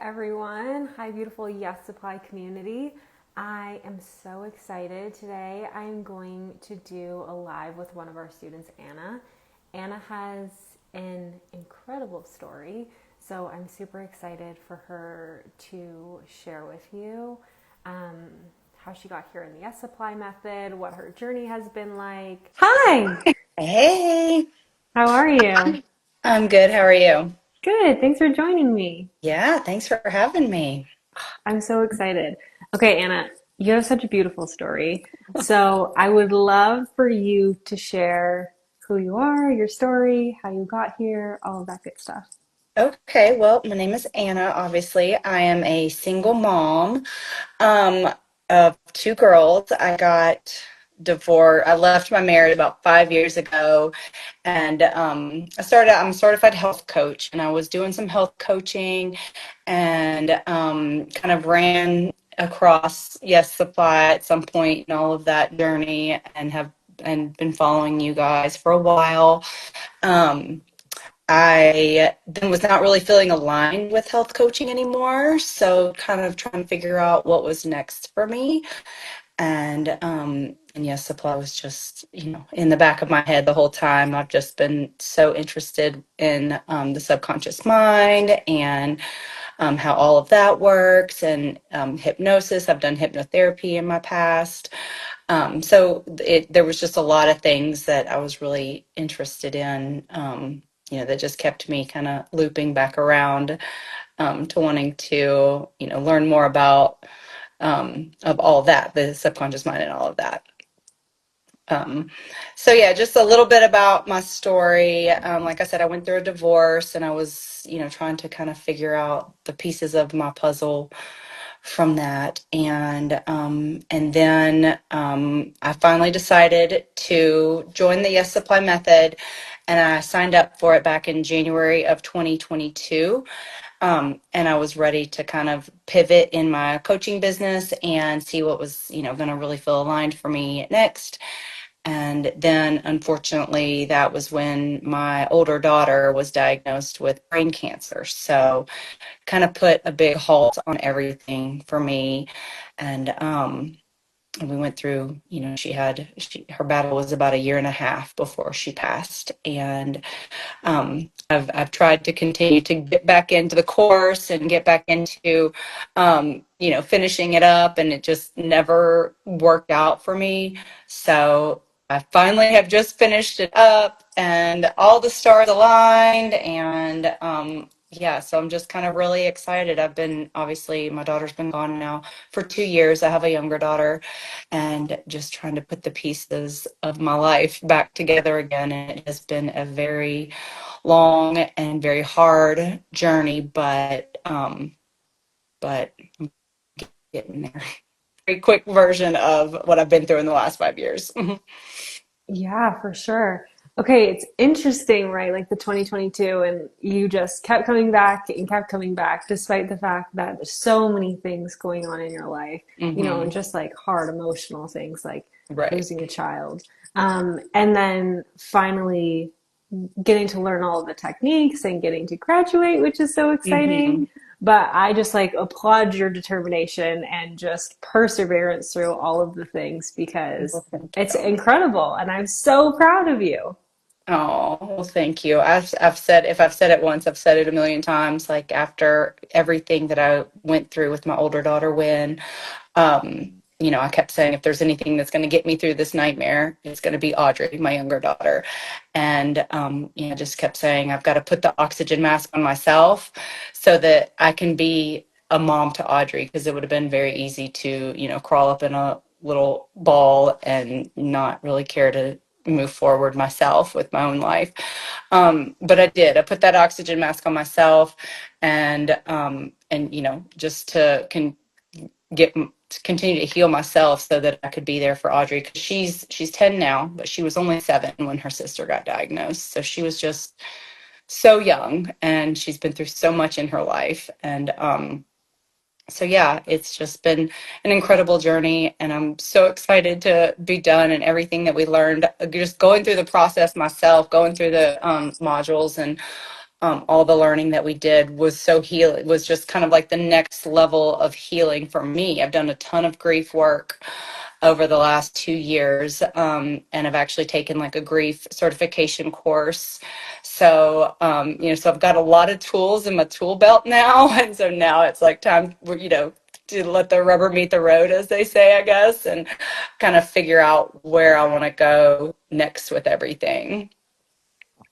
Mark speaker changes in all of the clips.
Speaker 1: everyone. Hi, beautiful Yes Supply community. I am so excited today. I am going to do a live with one of our students, Anna. Anna has an incredible story, so I'm super excited for her to share with you um, how she got here in the Yes Supply method, what her journey has been like. Hi,
Speaker 2: Hey,
Speaker 1: how are you?
Speaker 2: I'm good. How are you?
Speaker 1: Good, thanks for joining me.
Speaker 2: Yeah, thanks for having me.
Speaker 1: I'm so excited. Okay, Anna, you have such a beautiful story. So I would love for you to share who you are, your story, how you got here, all of that good stuff.
Speaker 2: Okay, well, my name is Anna, obviously. I am a single mom um, of two girls. I got divorced. I left my marriage about 5 years ago, and I'm a certified health coach, and I was doing some health coaching and kind of ran across Yes Supply at some point in all of that journey and have and been following you guys for a while. Um, I then was not really feeling aligned with health coaching anymore, so kind of trying to figure out what was next for me. And Yes Supply was just, in the back of my head the whole time. I've just been so interested in the subconscious mind and how all of that works, and hypnosis. I've done hypnotherapy in my past. There was just a lot of things that I was really interested in, that just kept me kind of looping back around to wanting to, learn more about of all that, the subconscious mind and all of that. Um, so yeah, just a little bit about my story. Like I said, I went through a divorce and I was, trying to kind of figure out the pieces of my puzzle from that. And then I finally decided to join the Yes Supply method, and I signed up for it back in January of 2022. And I was ready to kind of pivot in my coaching business and see what was, going to really feel aligned for me next. And then, unfortunately, that was when my older daughter was diagnosed with brain cancer. So, kind of put a big halt on everything for me. And we went through, her battle was about a year and a half before she passed. And I've tried to continue to get back into the course and get back into, finishing it up, and it just never worked out for me. So I finally have just finished it up, and all the stars aligned, and yeah, so I'm just kind of really excited. Obviously, my daughter's been gone now for 2 years. I have a younger daughter, and just trying to put the pieces of my life back together again. And it has been a very long and very hard journey, but I'm getting there. Very quick version of what I've been through in the last 5 years.
Speaker 1: Yeah, for sure. Okay, it's interesting, right? Like the 2022, and you just kept coming back and kept coming back, despite the fact that there's so many things going on in your life, and
Speaker 2: Hmm.
Speaker 1: just like hard emotional things like
Speaker 2: Right.
Speaker 1: losing a child. And then finally getting to learn all of the techniques and getting to graduate, which is so exciting.
Speaker 2: Hmm.
Speaker 1: But I just like applaud your determination and just perseverance through all of the things because
Speaker 2: Well, thank
Speaker 1: it's
Speaker 2: you.
Speaker 1: incredible. And I'm so proud of you.
Speaker 2: Oh, well, thank you. I've said, if I've said it once, I've said it a million times. Like, after everything that I went through with my older daughter, I kept saying, if there's anything that's going to get me through this nightmare, it's going to be Audrey, my younger daughter. And, just kept saying, I've got to put the oxygen mask on myself so that I can be a mom to Audrey, because it would have been very easy to, crawl up in a little ball and not really care to move forward myself with my own life. But I did. I put that oxygen mask on myself, and just to get to continue to heal myself so that I could be there for Audrey, because she's 10 now, but she was only 7 when her sister got diagnosed. So she was just so young, and she's been through so much in her life. And yeah, it's just been an incredible journey, and I'm so excited to be done, and everything that we learned, just going through the process myself, going through the modules, and all the learning that we did was so heal. It was just kind of like the next level of healing for me. I've done a ton of grief work over the last 2 years, and I've actually taken like a grief certification course. So, so I've got a lot of tools in my tool belt now, and so now it's like time, to let the rubber meet the road, as they say, I guess, and kind of figure out where I want to go next with everything.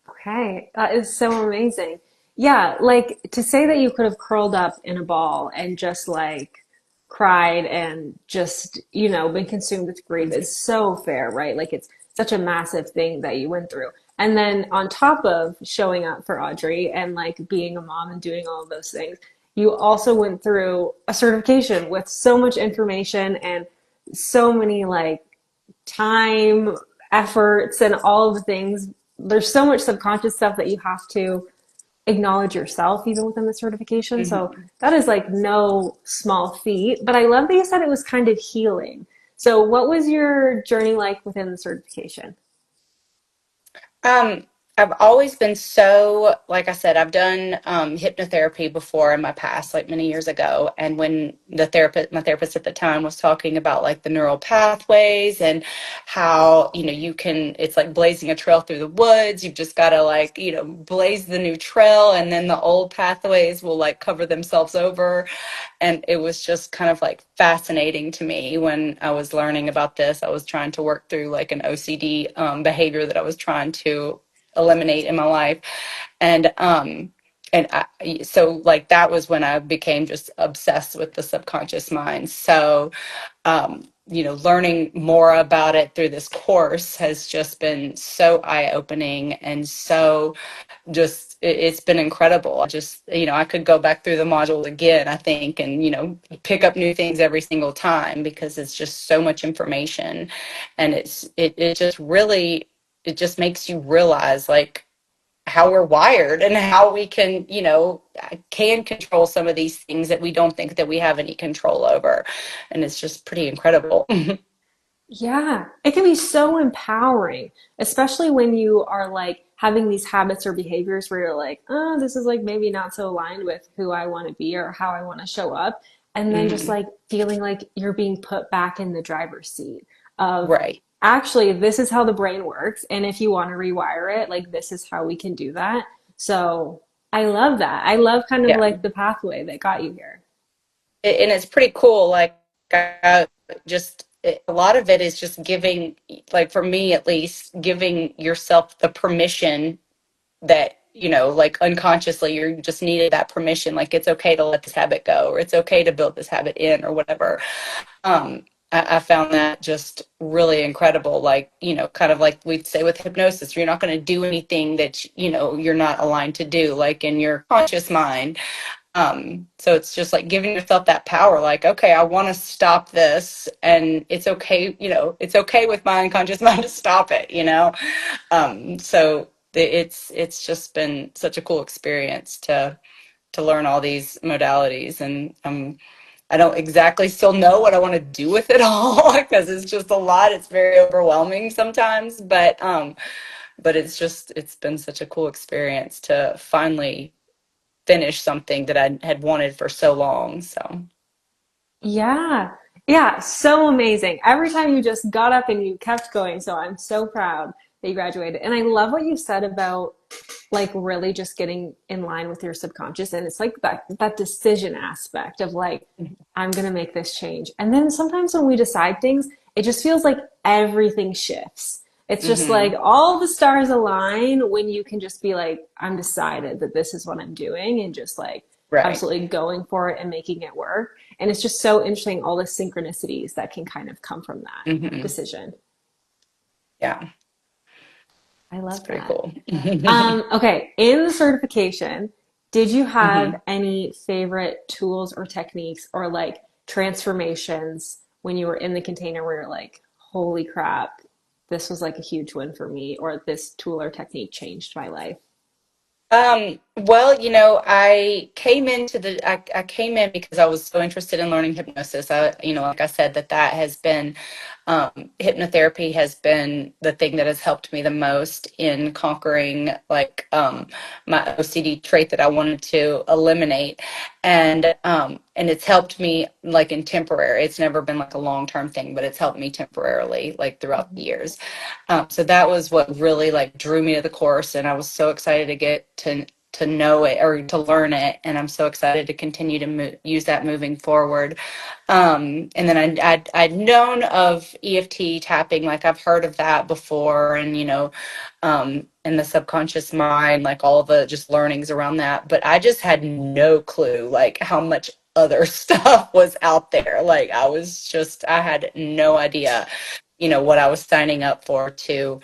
Speaker 1: Okay, that is so amazing. Yeah, like to say that you could have curled up in a ball and just like cried and just, been consumed with grief is so fair, right? Like it's such a massive thing that you went through. And then on top of showing up for Audrey and like being a mom and doing all of those things, you also went through a certification with so much information and so many like time, efforts, and all of the things. There's so much subconscious stuff that you have to acknowledge yourself, even within the certification. So
Speaker 2: Mhm.
Speaker 1: that is like no small feat. But I love that you said it was kind of healing. So, what was your journey like within the certification?
Speaker 2: Um, I've always been so, like I said, I've done hypnotherapy before in my past, like many years ago. And when my therapist at the time was talking about like the neural pathways and how, it's like blazing a trail through the woods. You've just got to like, blaze the new trail and then the old pathways will like cover themselves over. And it was just kind of like fascinating to me when I was learning about this. I was trying to work through like an OCD behavior that I was trying to eliminate in my life. And so like that was when I became just obsessed with the subconscious mind. So learning more about it through this course has just been so eye-opening and so just it's been incredible. I could go back through the module again, I think, and pick up new things every single time because it's just so much information. And it just really, it just makes you realize like how we're wired and how we can control some of these things that we don't think that we have any control over. And it's just pretty incredible.
Speaker 1: Yeah, it can be so empowering, especially when you are like having these habits or behaviors where you're like, oh, this is like maybe not so aligned with who I want to be or how I want to show up. And then just
Speaker 2: Mhm.
Speaker 1: like feeling like you're being put back in the driver's seat of
Speaker 2: Right.
Speaker 1: actually, this is how the brain works. And if you want to rewire it, like this is how we can do that. So I love that. I love kind of
Speaker 2: Yeah.
Speaker 1: like the pathway that got you here.
Speaker 2: And it's pretty cool. Like, a lot of it is just giving, like for me at least, giving yourself the permission that, like unconsciously, you just needed that permission. Like, it's okay to let this habit go, or it's okay to build this habit in, or whatever. I found that just really incredible. Like, kind of like we'd say with hypnosis, you're not going to do anything that, you're not aligned to do, like in your conscious mind. So it's just like giving yourself that power, like, okay, I want to stop this, and it's okay, it's okay with my unconscious mind to stop it. So it's just been such a cool experience to learn all these modalities, and I don't exactly still know what I want to do with it all because it's just a lot. It's very overwhelming sometimes, but it's been such a cool experience to finally finish something that I had wanted for so long. So,
Speaker 1: Yeah. Yeah, so amazing. Every time you just got up and you kept going. So I'm so proud that you graduated. And I love what you said about like really just getting in line with your subconscious. And it's like that decision aspect of like, I'm gonna make this change. And then sometimes when we decide things, it just feels like everything shifts. It's just like
Speaker 2: hmm
Speaker 1: all the stars align when you can just be like, I'm decided that this is what I'm doing and just like
Speaker 2: right.
Speaker 1: absolutely going for it and making it work. And it's just so interesting, all the synchronicities that can kind of come from that
Speaker 2: hmm
Speaker 1: decision.
Speaker 2: Yeah,
Speaker 1: I
Speaker 2: it's
Speaker 1: love
Speaker 2: pretty
Speaker 1: that.
Speaker 2: cool.
Speaker 1: Okay, in the certification, did you have
Speaker 2: hmm
Speaker 1: any favorite tools or techniques or like transformations when you were in the container where you're like, holy crap, this was like a huge win for me, or this tool or technique changed my life?
Speaker 2: Well, I came in because I was so interested in learning hypnosis. Like I said, that has been Hypnotherapy has been the thing that has helped me the most in conquering like my OCD trait that I wanted to eliminate. And it's helped me like in temporary. It's never been like a long-term thing, but it's helped me temporarily like throughout the years. So that was what really like drew me to the course, and I was so excited to get to know it or to learn it, and I'm so excited to continue to use that moving forward. And then I'd known of EFT tapping, like I've heard of that before, and in the subconscious mind, like all the just learnings around that, but I just had no clue like how much other stuff was out there. Like I had no idea, what I was signing up for to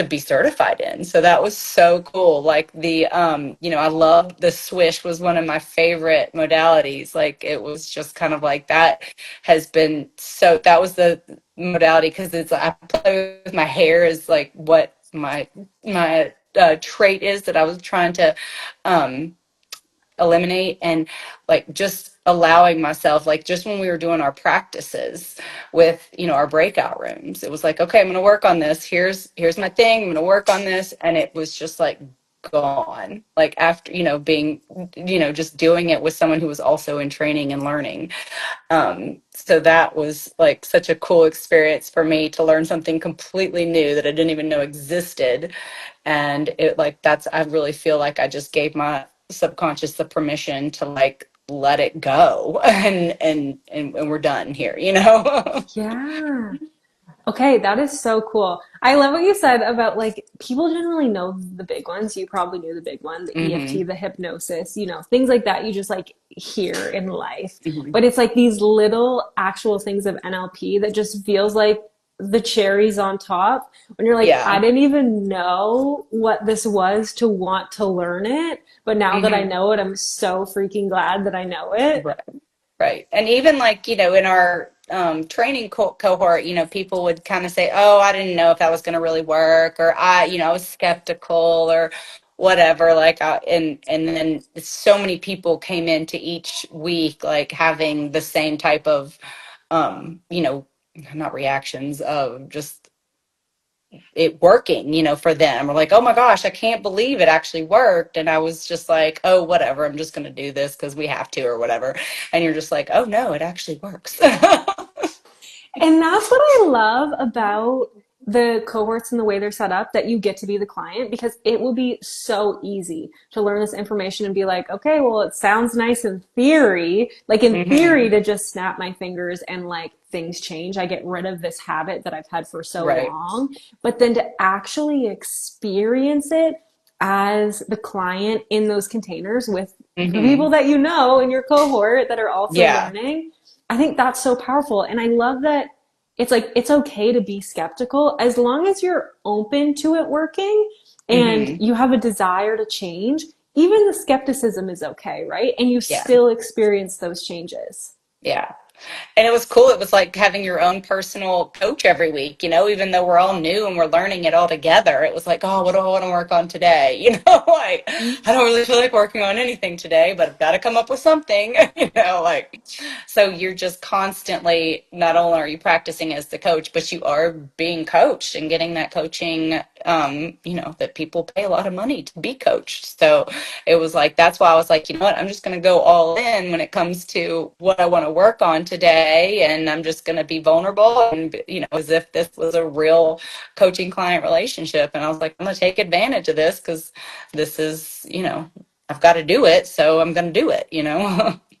Speaker 2: be certified in. So that was so cool. Like I love the swish was one of my favorite modalities. Like it was just kind of like that has been so that was the modality because it's I play with my hair is like what my trait is that I was trying to um eliminate, and like just allowing myself, like just when we were doing our practices with our breakout rooms, it was like, okay, I'm going to work on this, here's my thing, I'm going to work on this, and it was just like gone, like after being just doing it with someone who was also in training and learning. So that was like such a cool experience for me to learn something completely new that I didn't even know existed. And it like I really feel like I just gave my subconscious the permission to like let it go and we're done here.
Speaker 1: Yeah. Okay, that is so cool. I love what you said about like people generally know the big ones. You probably knew the big one, the EFT,
Speaker 2: Hmm.
Speaker 1: the hypnosis, things like that you just like hear in life.
Speaker 2: Hmm.
Speaker 1: But it's like these little actual things of NLP that just feels like the cherries on top when you're like, I
Speaker 2: Yeah.
Speaker 1: didn't even know what this was to want to learn it. But now that I
Speaker 2: Hmm.
Speaker 1: know it, I'm so freaking glad that I know it.
Speaker 2: Right. Right. And even like, in our training cohort, people would kind of say, oh, I didn't know if that was going to really work, or I was skeptical or whatever. Like, and then so many people came into each week, like having the same type of, um, you know, not reactions of just it working, for them. We're like, oh my gosh, I can't believe it actually worked. And I was just like, oh, whatever, I'm just going to do this because we have to or whatever. And you're just like, oh no, it actually works.
Speaker 1: And that's what I love about the cohorts and the way they're set up, that you get to be the client, because it will be so easy to learn this information and be like, okay, well, it sounds nice in theory, like in theory
Speaker 2: Hmm.
Speaker 1: to just snap my fingers and like things change. I get rid of this habit that I've had for so
Speaker 2: Right.
Speaker 1: long. But then to actually experience it as the client in those containers with the people
Speaker 2: Hmm.
Speaker 1: that you know in your cohort that are also
Speaker 2: Yeah.
Speaker 1: learning, I think that's so powerful. And I love that it's like it's okay to be skeptical as long as you're open to it working and
Speaker 2: Hmm.
Speaker 1: you have a desire to change. Even the skepticism is okay, right? And you
Speaker 2: Yeah.
Speaker 1: still experience those changes.
Speaker 2: Yeah. And it was cool. It was like having your own personal coach every week, even though we're all new and we're learning it all together. It was like, oh, what do I want to work on today? Like I don't really feel like working on anything today, but I've got to come up with something, like so you're just constantly, not only are you practicing as the coach, but you are being coached and getting that coaching, that people pay a lot of money to be coached. So it was like, that's why I was like, you know what, I'm just going to go all in when it comes to what I want to work on today. And I'm just going to be vulnerable and, as if this was a real coaching client relationship. And I was like, I'm going to take advantage of this because this is, I've got to do it. So I'm going to do it.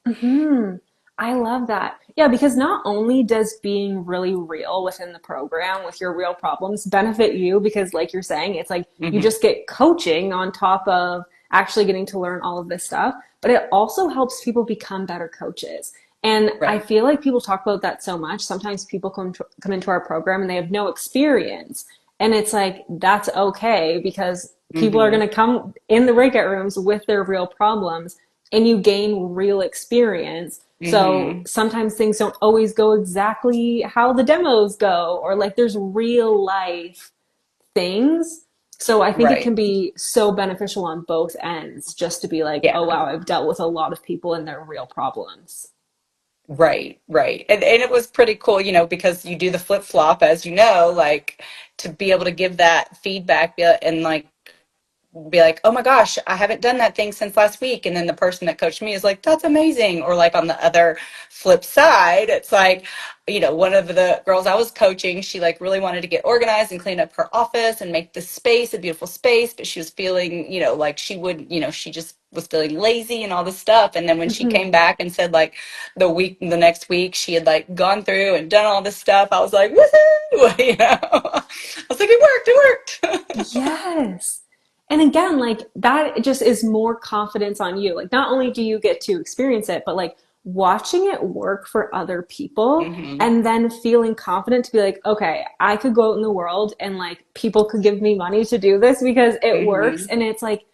Speaker 1: Hmm. I love that. Yeah, because not only does being really real within the program with your real problems benefit you, because like you're saying, it's like you
Speaker 2: Hmm.
Speaker 1: just get coaching on top of actually getting to learn all of this stuff, but it also helps people become better coaches. And I
Speaker 2: Right.
Speaker 1: feel like people talk about that so much. Sometimes people come into our program and they have no experience. And it's like, that's okay because people are
Speaker 2: Hmm.
Speaker 1: going to come in the breakout rooms with their real problems and you gain real experience. So
Speaker 2: Hmm.
Speaker 1: sometimes things don't always go exactly how the demos go, or like there's real life things. So I think it
Speaker 2: Right.
Speaker 1: can be so beneficial on both ends just to be like,
Speaker 2: Yeah.
Speaker 1: oh wow, I've dealt with a lot of people and their real problems.
Speaker 2: Right, right. And it was pretty cool, because you do the flip flop, as you know, like to be able to give that feedback and like be like, oh my gosh, I haven't done that thing since last week. And then the person that coached me is like, that's amazing. Or like on the other flip side, it's like, one of the girls I was coaching, she like really wanted to get organized and clean up her office and make the space a beautiful space. But she was feeling, like she would, she just was feeling lazy and all this stuff. And then when she
Speaker 1: Mhm.
Speaker 2: came back and said like the next week, she had like gone through and done all this stuff, I was like, woohoo, I was like, it worked.
Speaker 1: Yes. And again, like that just is more confidence on you. Like not only do you get to experience it, but like watching it work for other people
Speaker 2: hmm
Speaker 1: and then feeling confident to be like, okay, I could go out in the world and like people could give me money to do this because it works.
Speaker 2: hmm
Speaker 1: And it's like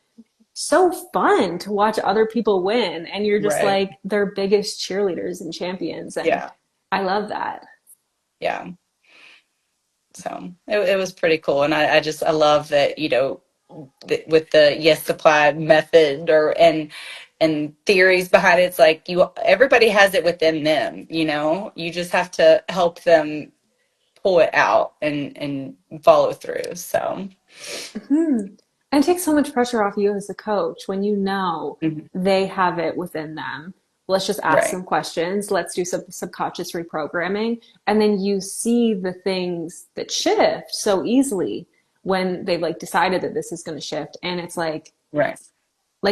Speaker 1: so fun to watch other people win. And you're just
Speaker 2: Right.
Speaker 1: like their biggest cheerleaders and champions. And
Speaker 2: Yeah.
Speaker 1: I love that.
Speaker 2: Yeah. So it was pretty cool. And I love that, with the yes supply method and theories behind it, it's like everybody has it within them, you just have to help them pull it out and follow through. So,
Speaker 1: Mhm. And it takes so much pressure off you as a coach when you know
Speaker 2: mhm.
Speaker 1: they have it within them. Let's just ask
Speaker 2: Right.
Speaker 1: some questions. Let's do some subconscious reprogramming. And then you see the things that shift so easily when they've like decided that this is going to shift. And it's
Speaker 2: Right.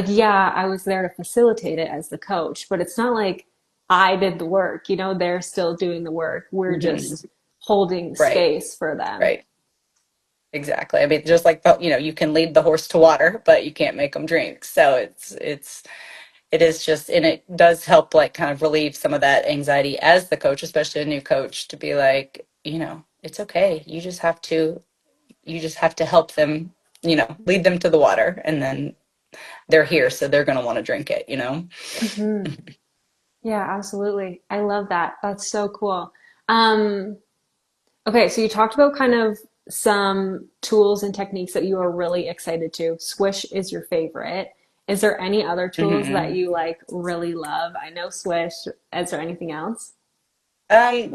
Speaker 1: yeah, I was there to facilitate it as the coach, but it's not like I did the work, they're still doing the work. We're
Speaker 2: hmm
Speaker 1: just holding
Speaker 2: Right.
Speaker 1: space for them.
Speaker 2: Right. Exactly. I mean, just like you can lead the horse to water, but you can't make them drink. So it is just, and it does help like kind of relieve some of that anxiety as the coach, especially a new coach, to be like, it's okay. You just have to help them, lead them to the water, and then they're here, so they're going to want to drink it.
Speaker 1: Hmm. Yeah, absolutely. I love that. That's so cool. Um, okay, so you talked about kind of some tools and techniques that you are really excited to. Swish is your favorite. Is there any other tools that
Speaker 2: hmm
Speaker 1: you like really love? I know Swish. Is there anything else?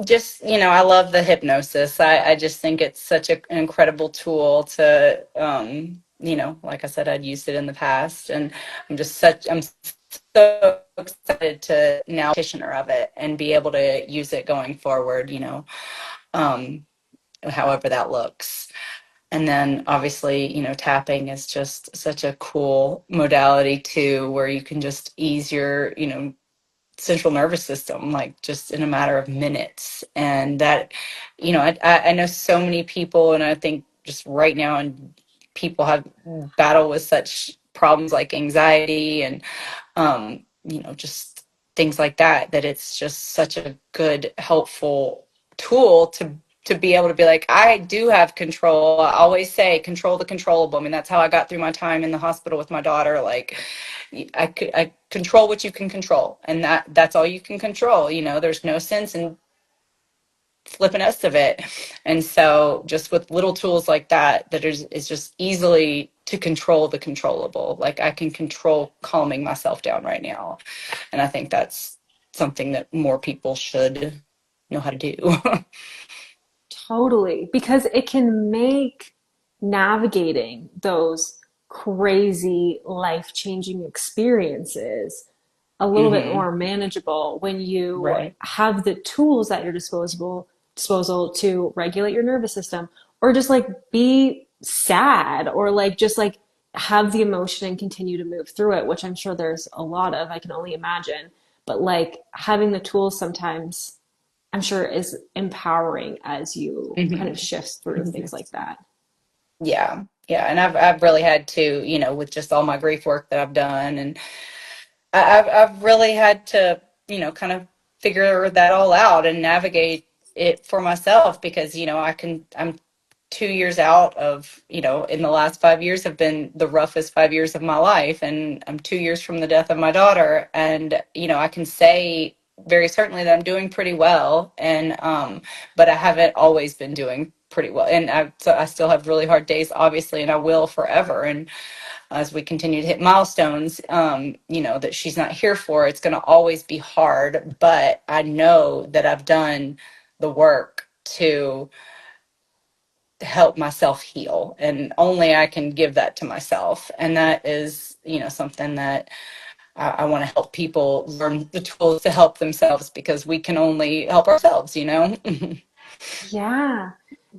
Speaker 2: Just, I love the hypnosis. I just think it's such an incredible tool to, like I said, I'd used it in the past, and I'm so excited to now practitioner of it and be able to use it going forward, um, however that looks. And then obviously, tapping is just such a cool modality too, where you can just ease your, central nervous system like just in a matter of minutes. And that, I know so many people, and I think just right now, and people have battle with such problems like anxiety and just things like that, that it's just such a good, helpful tool to be able to be like, I do have control. I always say control the controllable. I mean, that's how I got through my time in the hospital with my daughter. Like I control what you can control, and that's all you can control. There's no sense in flipping us of it. And so just with little tools like that is just easily to control the controllable. Like I can control calming myself down right now. And I think that's something that more people should know how to do.
Speaker 1: Totally, because it can make navigating those crazy life-changing experiences a little bit
Speaker 2: hmm
Speaker 1: more manageable when you
Speaker 2: Right.
Speaker 1: have the tools at your disposal to regulate your nervous system or just like be sad or like just like have the emotion and continue to move through it, which I'm sure there's a lot of, I can only imagine. But like having the tools sometimes I'm sure is empowering as you kind of
Speaker 2: hmm
Speaker 1: shift through things like that.
Speaker 2: Yeah. Yeah. And I've really had to, with just all my grief work that I've done, and I've really had to, kind of figure that all out and navigate it for myself, because, I'm 2 years out of, in the last 5 years have been the roughest 5 years of my life. And I'm 2 years from the death of my daughter. And, I can say very certainly that I'm doing pretty well. And, but I haven't always been doing pretty well. And so I still have really hard days, obviously, and I will forever. as we continue to hit milestones, that she's not here for, it's going to always be hard. But I know that I've done the work to help myself heal, and only I can give that to myself. And that is, something that I want to help people learn the tools to help themselves, because we can only help ourselves.
Speaker 1: Yeah.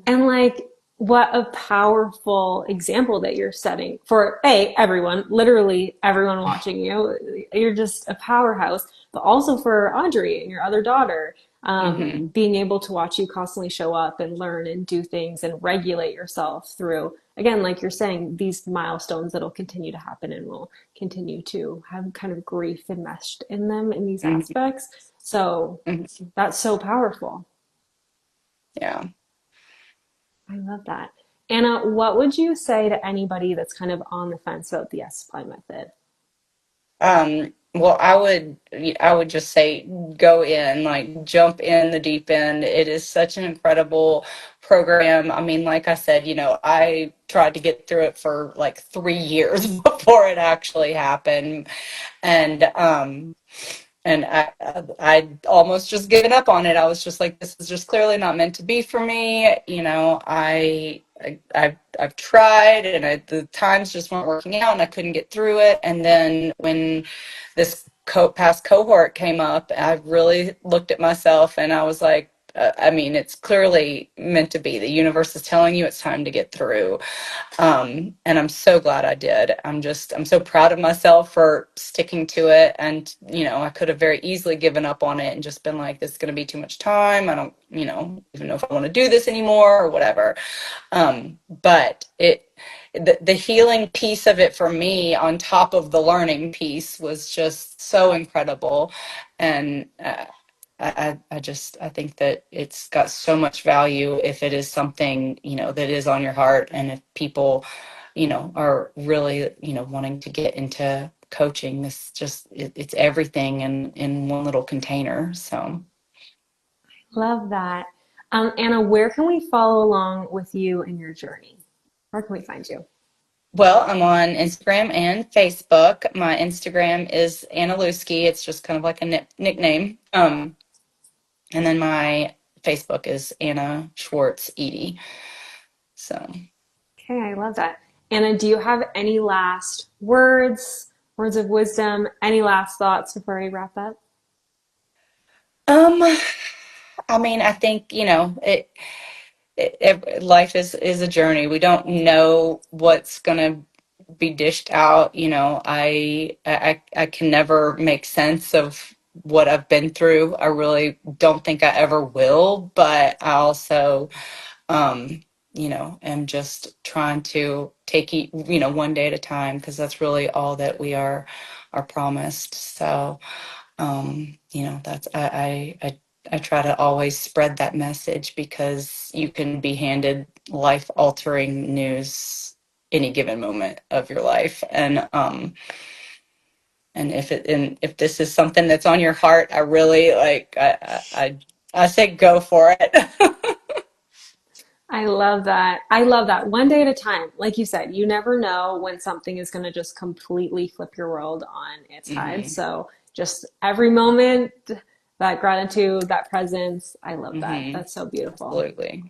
Speaker 1: And like, what a powerful example that you're setting for everyone, literally everyone watching you. You're just a powerhouse, but also for Audrey and your other daughter,
Speaker 2: Hmm.
Speaker 1: being able to watch you constantly show up and learn and do things and regulate yourself through, again, like you're saying, these milestones that'll continue to happen and will continue to have kind of grief enmeshed in them in these
Speaker 2: Hmm.
Speaker 1: aspects. So that's so powerful.
Speaker 2: Yeah.
Speaker 1: I love that. Anna, what would you say to anybody that's kind of on the fence about the yes supply method?
Speaker 2: Well, I would just say go in, like jump in the deep end. It is such an incredible program. I mean, like I said, I tried to get through it for like 3 years before it actually happened. And I almost just given up on it. I was just like, this is just clearly not meant to be for me. I've tried, and the times just weren't working out, and I couldn't get through it. And then when this past cohort came up, I really looked at myself, and I was like, I mean, it's clearly meant to be. The universe is telling you it's time to get through. And I'm so glad I did. I'm so proud of myself for sticking to it. And, I could have very easily given up on it and just been like, this is going to be too much time. I don't, even know if I want to do this anymore or whatever. But the healing piece of it for me, on top of the learning piece, was just so incredible. And, I think that it's got so much value if it is something, that is on your heart. And if people, are really, wanting to get into coaching, it's everything in one little container. So,
Speaker 1: Love that. Anna, where can we follow along with you in your journey? Where can we find you?
Speaker 2: well, I'm on Instagram and Facebook. My Instagram is Anna Louski. It's just kind of like a nickname. And then my Facebook is Anna Schwartz Edie. So.
Speaker 1: Okay, I love that. Anna, do you have any last words, words of wisdom, any last thoughts before we wrap up?
Speaker 2: Um, I mean, I think, life is a journey. We don't know what's going to be dished out. I can never make sense of what I've been through. I really don't think I ever will, but I also, am just trying to take it, one day at a time, because that's really all that we are promised. So, that's I try to always spread that message, because you can be handed life altering news any given moment of your life. And if this is something that's on your heart, I really like I say go for it.
Speaker 1: I love that. I love that. One day at a time. Like you said, you never know when something is going to just completely flip your world on its head.
Speaker 2: Hmm.
Speaker 1: So just every moment, that gratitude, that presence. I love that.
Speaker 2: Hmm.
Speaker 1: That's so beautiful.
Speaker 2: Absolutely.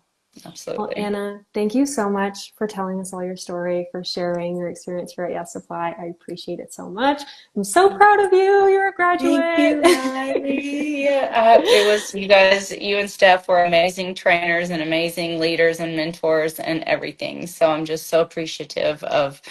Speaker 1: Well,
Speaker 2: Absolutely.
Speaker 1: Anna, thank you so much for telling us all your story, for sharing your experience here at Yes Supply. I appreciate it so much. I'm so proud of you. You're a
Speaker 2: Thank you,
Speaker 1: graduate.
Speaker 2: Riley. It was you guys, you and Steph were amazing trainers and amazing leaders and mentors and everything. So I'm just so appreciative of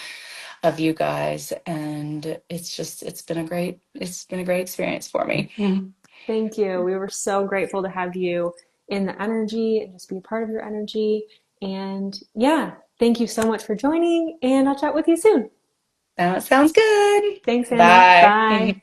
Speaker 2: you guys, and it's been a great experience for me. Mhm.
Speaker 1: Thank you. We were so grateful to have you in the energy and just be a part of your energy. And yeah, thank you so much for joining, and I'll chat with you soon.
Speaker 2: That sounds good.
Speaker 1: Thanks, Anna.
Speaker 2: Bye.
Speaker 1: Bye.